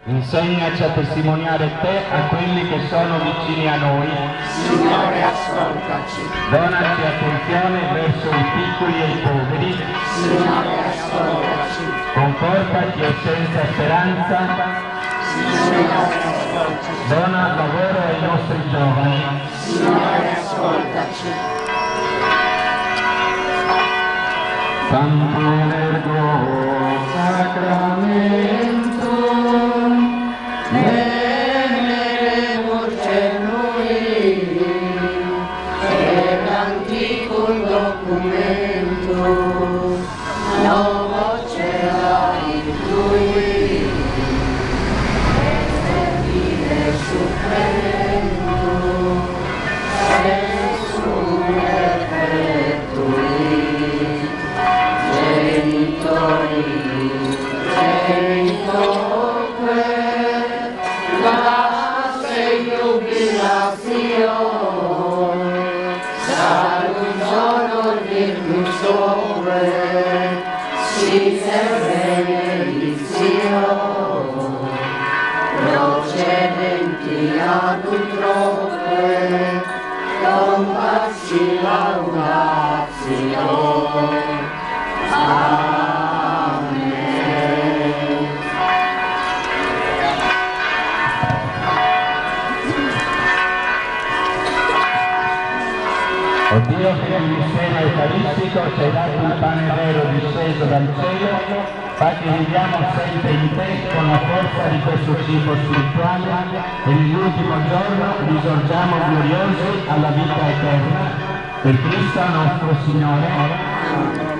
Insegnaci a testimoniare te a quelli che sono vicini a noi. Signore, ascoltaci. Donaci attenzione verso i piccoli e i poveri. Signore, ascoltaci. Confortaci e senza speranza. Signore, ascoltaci. Dona lavoro ai nostri giovani. Signore, ascoltaci. Santo Verbo Sacramento, Veneremur noi, per l'antico documento, novo c'era in lui, servire supremo, nessuno perfettui, genitori, la jubilación, saludos virtus sobre, si se benedición, procedenti ad utroque, con passi laudatio. O Dio che nel mistero eucaristico ci hai dato il pane vero disceso dal cielo, fa che viviamo sempre in te con la forza di questo cibo spirituale e nell'ultimo giorno risorgiamo gloriosi alla vita eterna. Per Cristo nostro Signore.